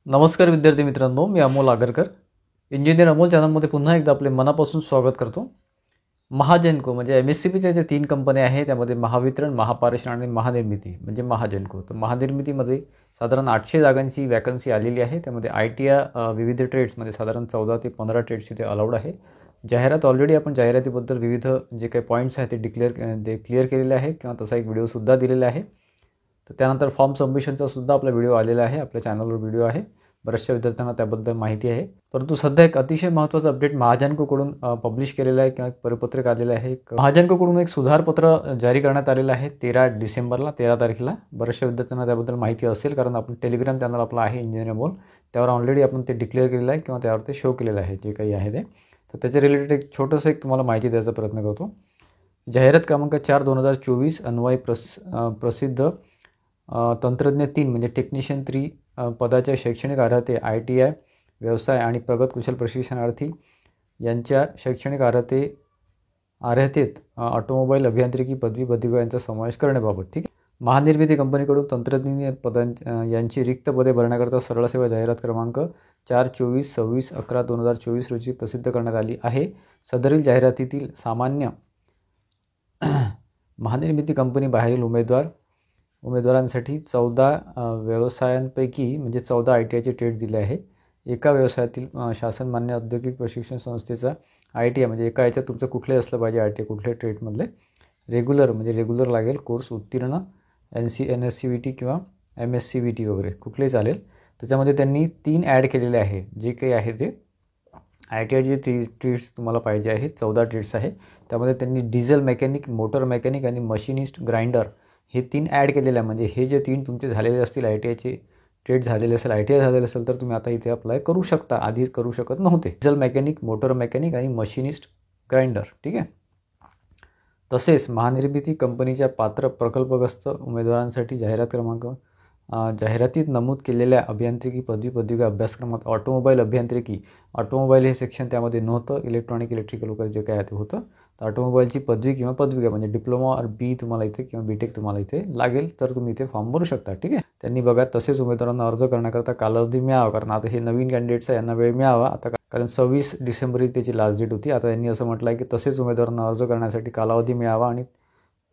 नमस्कार विद्यार्थी मित्रांनो, मी अमोल आगरकर इंजिनियर अमोल चॅनलमध्ये पुन्हा एकदा आपले मनापासून स्वागत करतो। महाजेनको म्हणजे MSCBच्या जे 3 कंपन्या आहेत त्यामध्ये महावितरण, महापारेषण आणि महानिर्मिती म्हणजे महाजेनको। तर महानिर्मितीमध्ये साधारण 800 जागांची वॅकन्सी आलेली आहे। त्यामध्ये ITI विविध ट्रेड्समध्ये साधारण 14 ते 15 ट्रेड्स इथे अलाउड आहे। जाहिरात ऑलरेडी आपण जाहिरातीबद्दल विविध जे काही पॉईंट्स आहेत ते क्लिअर केलेले आहे किंवा तसा एक व्हिडिओसुद्धा दिलेला आहे। तर त्यानंतर फॉर्म सबमिशनचा सुद्धा आपला व्हिडिओ आलेला आहे, आपल्या चॅनलवर व्हिडिओ आहे। बऱ्याचशा विद्यार्थ्यांना त्याबद्दल माहिती आहे। परंतु सध्या एक अतिशय महत्त्वाचा अपडेट महाजेनकोकडून पब्लिश केलेला आहे किंवा परिपत्रक आलेलं आहे। महाजेनकोकडून एक सुधारपत्र जारी करण्यात आलेलं आहे 13 डिसेंबरला 13 तारखेला। बऱ्याचशा विद्यार्थ्यांना त्याबद्दल माहिती असेल कारण आपण टेलिग्राम चॅनल आपला आहे इंजिनियर अमोल, त्यावर ऑलरेडी आपण ते डिक्लेअर केलेलं आहे किंवा त्यावर ते शो केलेलं आहे जे काही आहे ते। तर त्याच्या रिलेटेड एक छोटंसं एक तुम्हाला माहिती द्यायचा प्रयत्न करतो। जाहिरात क्रमांक 4/2024 अन्वये प्रसिद्ध तंत्रज्ञ 3 म्हणजे टेक्निशियन 3 पदाच्या शैक्षणिक अर्हते ITI व्यवसाय आणि प्रगत कुशल प्रशिक्षणार्थी यांच्या शैक्षणिक अर्हतेत ऑटोमोबाईल अभियांत्रिकी पदवी पदविका यांचा समावेश करण्याबाबत। ठीक आहे। महानिर्मिती कंपनीकडून तंत्रज्ञ यांची रिक्त पदे भरण्याकरता सरळ सेवा जाहिरात क्रमांक 4/24/11/2024 रोजी प्रसिद्ध करण्यात आली आहे। सदरील जाहिरातीतील सामान्य महानिर्मिती कंपनी बाहेरील उमेदवारांसाठी 14 व्यवसायांपैकी म्हणजे 14 ITIचे ट्रेड दिले आहे। एका व्यवसायातील शासनमान्य औद्योगिक प्रशिक्षण संस्थेचा ITI म्हणजे एका याच्यात तुमचं कुठलंही असलं पाहिजे ITI कुठल्याही ट्रेडमधले। रेग्युलर लागेल कोर्स उत्तीर्ण NSCVT किंवा MSCVT वगैरे कुठलेही चालेल। त्याच्यामध्ये त्यांनी 3 ॲड केलेले आहे जे काही आहे ते ITIचे ट्रेड्स तुम्हाला पाहिजे आहेत 14 ट्रेड्स आहे। त्यामध्ये त्यांनी डिझेल मेकॅनिक, मोटर मेकॅनिक आणि मशिनिस्ट, ग्राइंडर हे 3 ॲड केलेले आहे। म्हणजे हे जे 3 तुमचे झालेले असतील ITIचे ट्रेड झालेले असेल ITI झालेले असेल तर तुम्ही आता इथे अप्लाय करू शकता, आधी करू शकत नव्हते। डिझेल मेकॅनिक, मोटर मेकॅनिक आणि मशिनिस्ट, ग्राइंडर। ठीक आहे। तसेच महानिर्मिती कंपनीच्या पात्र प्रकल्पग्रस्त उमेदवारांसाठी जाहिरातीत नमूद केलेल्या अभियांत्रिकी पदवी पदविका अभ्यासक्रमात ऑटोमोबाईल अभियांत्रिकी, ऑटोमोबाईल हे सेक्शन त्यामध्ये नव्हतं, इलेक्ट्रिकल वगैरे जे काय आहे ते होतं। तर ऑटोमोबाईलची पदवी किंवा पदविका म्हणजे डिप्लोमा और B तुम्हाला इथे किंवा BTech तुम्हाला इथे लागेल तर तुम्ही इथे फॉर्म भरू शकता। ठीक आहे। त्यांनी बघा तसेच उमेदवारांना अर्ज करण्याकरता कालावधी मिळावा, कारण आता हे नवीन कॅन्डिडेट्स आहे यांना वेळ मिळावा आता, कारण 26 डिसेंबर ही त्याची लास्ट डेट होती। आता यांनी असं म्हटलं आहे की तसेच उमेदवारांना अर्ज करण्यासाठी कालावधी मिळावा आणि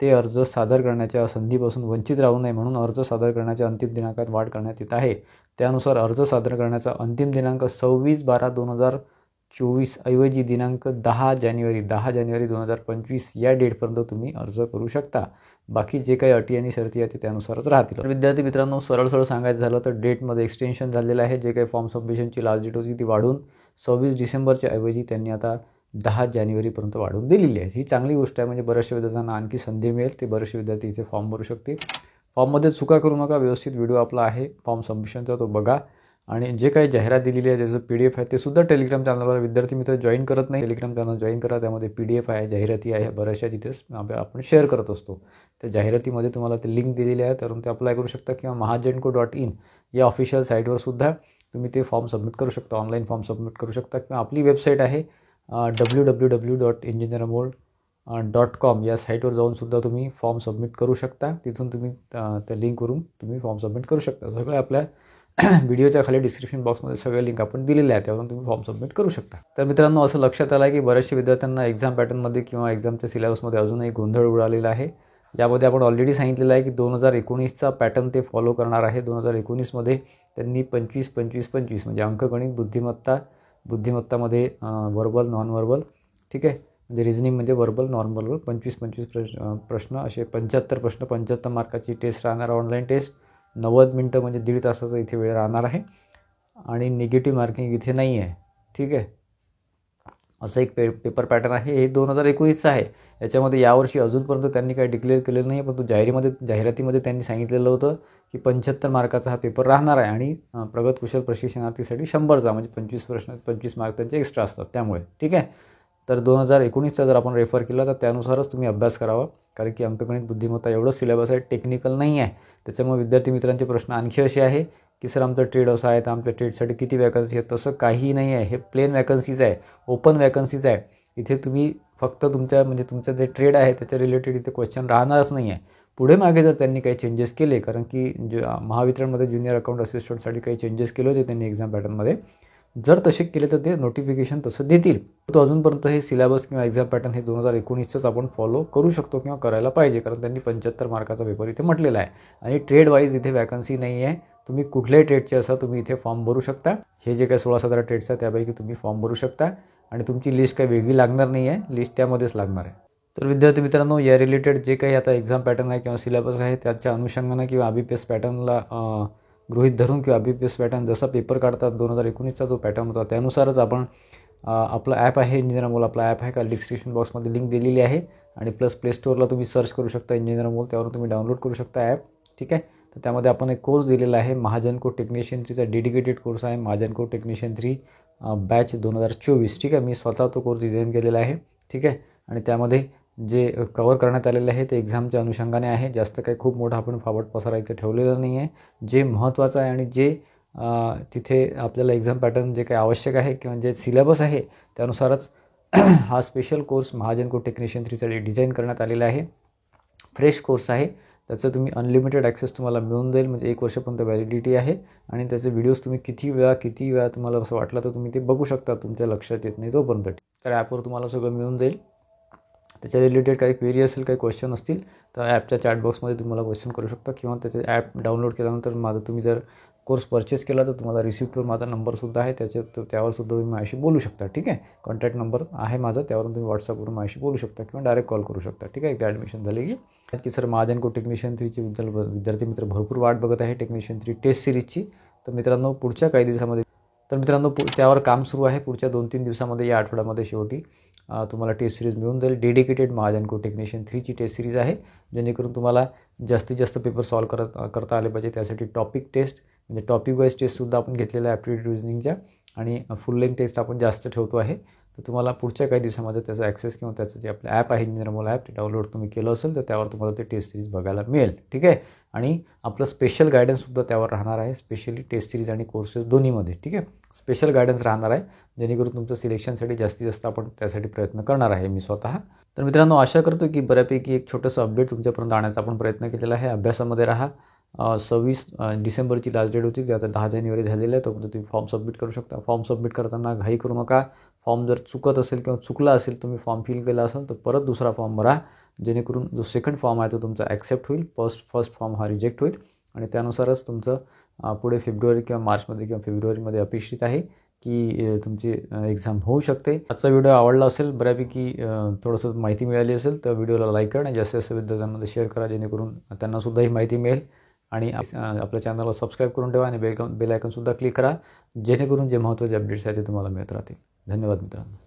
ते अर्ज सादर करण्याच्या संधीपासून वंचित राहू नये म्हणून अर्ज सादर करण्याच्या अंतिम दिनांकात वाढ करण्यात येत आहे। त्यानुसार अर्ज सादर करण्याचा अंतिम दिनांक 26/12/2024 ऐवजी दिनांक 10 जानेवारी 2025 या डेटपर्यंत तुम्ही अर्ज करू शकता। बाकी जे काही अटी आणि शर्ती आहेत ते त्यानुसारच राहतील। तर विद्यार्थी मित्रांनो, सरळ सांगायचं झालं तर डेटमध्ये एक्सटेन्शन झालेलं आहे। जे काही फॉर्म सबमिशनची लास्ट डेट होती ती वाढून 26 डिसेंबरच्या ऐवजी त्यांनी आता 10 जानेवारीपर्यंत वाढवून दिलेली आहे। ही चांगली गोष्ट आहे, म्हणजे बऱ्याचशा विद्यार्थ्यांना आणखी संधी मिळेल, ते बरेचसे विद्यार्थी इथे फॉर्म भरू शकतील। फॉर्ममध्ये चुका करू नका, व्यवस्थित व्हिडिओ आपला आहे फॉर्म सबमिशनचा तो बघा आणि जे काही जाहिरात दिलेली आहे त्याचं PDF आहे ते सुद्धा टेलिग्राम चॅनलवर विद्यार्थी मित्र जॉईन करत नाही, टेलिग्राम चॅनल जॉईन करा, त्यामध्ये PDF आहे, जाहिराती आहे, बऱ्याचशा तिथेच आपण शेअर करत असतो। त्या जाहिरातीमध्ये तुम्हाला ते लिंक दिलेली आहे तर ते अप्लाय करू शकता किंवा mahajenko.in या ऑफिशियल साईटवर सुद्धा तुम्ही ते फॉर्म सबमिट करू शकता, ऑनलाईन फॉर्म सबमिट करू शकता किंवा आपली वेबसाईट आहे www.engineeramol.com या साईटवर जाऊन सुद्धा तुम्ही फॉर्म सबमिट करू शकता। तिथून तुम्ही त्या लिंकवरून तुम्ही फॉर्म सबमिट करू शकता। सगळं आपल्या व्हिडिओच्या खाली डिस्क्रिप्शन बॉक्समध्ये सगळे लिंक आपण दिलेले आहेत, त्यावरून तुम्ही फॉर्म सबमिट करू शकता। तर मित्रांनो, असं लक्षात आलं आहे की बऱ्याचशा विद्यार्थ्यांना एक्झाम पॅटर्नमध्ये किंवा एक्झामच्या सिलेबसमध्ये अजूनही गोंधळ उडालेला आहे। यामध्ये आपण ऑलरेडी सांगितलेलं आहे की 2019चा पॅटर्न ते फॉलो करणार आहे। 2019मध्ये त्यांनी 25-25-25 म्हणजे अंकगणित, बुद्धिमत्तामध्ये वर्बल, नॉन वर्बल, ठीक आहे, म्हणजे रिझनिंग म्हणजे वर्बल, नॉन वर्बल 25-25 प्रश्न असे 75 प्रश्न, 75 मार्काची टेस्ट राहणार, ऑनलाईन टेस्ट 90 मिनटं म्हणजे 1.5 तासाचा इथे वेळ राहणार आहे आणि निगेटिव्ह मार्किंग इथे नाही आहे। ठीक आहे। असं एक पेपर पॅटर्न आहे, हे 2019चं आहे। याच्यामध्ये यावर्षी अजूनपर्यंत त्यांनी काही डिक्लेअर केलेलं नाही, परंतु जाहिरातीमध्ये त्यांनी सांगितलेलं होतं की 75 मार्काचा हा पेपर राहणार आहे आणि प्रगत कुशल प्रशिक्षणार्थीसाठी 100चा म्हणजे 25 प्रश्न 25 मार्क त्यांचे एक्स्ट्रा असतात त्यामुळे। ठीक आहे। तर 2019चा जर आपण रेफर केला तर त्यानुसारच तुम्ही अभ्यास करावा, कारण की अंकगणित, बुद्धिमत्ता एवढं सिलेबस आहे, टेक्निकल नाही आहे। त्याच्यामुळे विद्यार्थी मित्रांचे प्रश्न आणखी असे आहे की सर आमचं ट्रेड असं आहे तर आमच्या ट्रेडसाठी किती वॅकन्सी आहेत, तसं काही नाही आहे। हे प्लेन वॅकन्सीज आहे, ओपन वॅकन्सीज आहे। इथे तुम्ही फक्त तुमचं जे ट्रेड आहे त्याच्या रिलेटेड इथे क्वेश्चन राहणारच नाही आहे। पुढे मागे जर त्यांनी काही चेंजेस केले, कारण की महावितरणमध्ये ज्युनियर अकाउंट असिस्टंटसाठी काही चेंजेस केले होते त्यांनी एक्झाम पॅटर्नमध्ये, जर तसे केले तर ते नोटिफिकेशन तसं देतील. तो अजूनपर्यंत हे सिलेबस किंवा एक्झाम पॅटर्न हे 2019चंच आपण फॉलो करू शकतो किंवा करायला पाहिजे, कारण त्यांनी 75 मार्काचा पेपर इथे म्हटलेला आहे. आणि ट्रेड वाईज इथे वॅकन्सी नाही आहे. तुम्ही कुठल्याही ट्रेडचे असा तुम्ही इथे फॉर्म भरू शकता. हे जे काही 16-17 ट्रेड्स आहेत त्यापैकी तुम्ही फॉर्म भरू शकता आणि तुमची लिस्ट काही वेगळी लागणार नाही आहे, लिस्ट त्यामध्येच लागणार आहे. तर विद्यार्थी मित्रांनो, या रिलेटेड जे काही आता एक्झाम पॅटर्न आहे किंवा सिलेबस आहे त्याच्या अनुषंगानं किंवा IBPS पॅटर्नला गृहीत धरून किंवा IBPS पॅटर्न जसा पेपर काढतात 2019चा जो पॅटर्न होता त्यानुसारच आपण आपलं ॲप आहे इंजिनियर अमोल, आपला ॲप आहे का डिस्क्रिप्शन बॉक्समध्ये लिंक दिलेली आहे आणि प्लस प्ले स्टोअरला तुम्ही सर्च करू शकता इंजिनियर अमोल, त्यावर तुम्ही डाउनलोड करू शकता ॲप. ठीक आहे. तर त्यामध्ये आपण एक कोर्स दिलेला आहे महाजन कोड टेक्निशियन 3चा डेडिकेटेड कोर्स आहे, महाजन कोड टेक्निशियन 3 बॅच 2024. ठीक आहे. मी स्वतः तो कोर्स डिझाईन केलेला आहे. ठीक आहे. आणि त्यामध्ये जे कवर करण्यात आलेलं आहे ते एक्झामच्या अनुषंगाने आहे. जास्त काही खूप मोठा आपण फावट पसारायचं ठेवलेलं नाही आहे. जे महत्त्वाचं आहे आणि जे तिथे आपल्याला एक्झाम पॅटर्न जे काही आवश्यक आहे किंवा जे सिलेबस आहे त्यानुसारच हा special course Mahagenco technician 3साठी डिझाईन करण्यात आलेला आहे. फ्रेश कोर्स आहे. त्याचं तुम्ही अनलिमिटेड ॲक्सेस तुम्हाला मिळून जाईल, म्हणजे 1 वर्षापर्यंत व्हॅलिडिटी आहे आणि त्याचे व्हिडिओज तुम्ही किती वेळा तुम्हाला असं वाटलं तर तुम्ही ते बघू शकता, तुमच्या लक्षात येत नाही तोपर्यंत. तर ॲपवर तुम्हाला सगळं मिळून जाईल. त्याच्या रिलेटेड काही क्वेरी असेल, काही क्वेश्चन असतील तर ॲपच्या चॅट बॉक्समध्ये तुम्हाला क्वेश्चन करू शकता किंवा त्याचे ॲप डाउनलोड केल्यानंतर तुम्ही जर कोर्स परचेस केला तर तुम्हाला रिसिप्टवर माझा नंबरसुद्धा आहे, त्यावरसुद्धा तुम्ही माझ्याशी बोलू शकता. ठीक आहे. कॉन्टॅक्ट नंबर आहे माझा, त्यावरून तुम्ही व्हॉट्सअपवरून माझ्याशी बोलू शकता किंवा डायरेक्ट कॉल करू शकता. ठीक आहे. एकदा ॲडमिशन झाली की सर महाजन कोड टेक्निशियन 3ची विद्यार्थी मित्र भरपूर वाट बघत आहे टेक्निशियन 3 टेस्ट सिरीजची. तर मित्रांनो पुढच्या काही दिवसामध्ये त्यावर काम सुरू आहे. पुढच्या 2-3 दिवसामध्ये या आठवड्यामध्ये शेवटी तुम्हाला टेस्ट सिरीज मिळून जाईल. डेडिकेटेड महाजन कोड टेक्निशियन 3ची टेस्ट सिरीज आहे, जेणेकरून तुम्हाला जास्तीत जास्त पेपर सॉल्व करता आले पाहिजे. त्यासाठी टॉपिक टेस्ट म्हणजे टॉपिक वाईज टेस्टसुद्धा आपण घेतलेला आहे ॲप्टिट्यूड रिजनिंगच्या आणि फुल लेंथ टेस्ट आपण जास्त ठेवतो आहे. तर तुम्हाला पुढच्या काही दिवसामध्ये त्याचा ॲक्सेस किंवा त्याचं जे आपलं ॲप आहे इंजिनियर अमोल ॲप ते डाउनलोड तुम्ही केलं असेल तर त्यावर तुम्हाला ते टेस्ट सिरीज बघायला मिळेल. ठीक आहे. आणि आपलं स्पेशल गायडन्ससुद्धा त्यावर राहणार आहे, स्पेशली टेस्ट सिरीज आणि कोर्सेस दोन्हीमध्ये. ठीक आहे. स्पेशल गायडन्स राहणार आहे, जेणेकरून तुमचं सिलेक्शनसाठी जास्तीत जास्त आपण त्यासाठी प्रयत्न करणार आहे मी स्वतः. तर मित्रांनो आशा करतो की बऱ्यापैकी एक छोटंसं अपडेट तुमच्यापर्यंत आणण्याचा आपण प्रयत्न केलेला आहे. अभ्यासामध्ये राहा. 26 डिसेंबरची लास्ट डेट होती, ती आता 10 जानेवारी झालेली आहे. तोपर्यंत तुम्ही फॉर्म सबमिट करू शकता. फॉर्म सबमिट करताना घाई करू नका. फॉर्म जर चुकत असेल किंवा चुकला असेल, तुम्ही फॉर्म फिल केला असेल तर परत दुसरा फॉर्म भरा, जेणेकरून जो सेकंड फॉर्म आहे तो तुमचा ॲक्सेप्ट होईल. फर्स्ट फॉर्म हा रिजेक्ट होईल आणि त्यानुसारच तुमचं पुढे फेब्रुवारी किंवा मार्चमध्ये किंवा फेब्रुवारीमध्ये अपेक्षित आहे की तुमची एक्झाम होऊ शकते. आजचा व्हिडिओ आवडला असेल, बऱ्यापैकी थोडंसं माहिती मिळाली असेल तर व्हिडिओला लाईक करा आणि जास्तीत जास्त विद्यार्थ्यांमध्ये शेअर करा, जेणेकरून त्यांनासुद्धा ही माहिती मिळेल. आणि आपल्या चॅनलला सबस्क्राईब करून ठेवा आणि बेल आयकॉनसुद्धा क्लिक करा, जेणेकरून जे महत्त्वाचे अपडेट्स आहेत ते तुम्हाला मिळत राहतील. धन्यवाद मित्रांनो.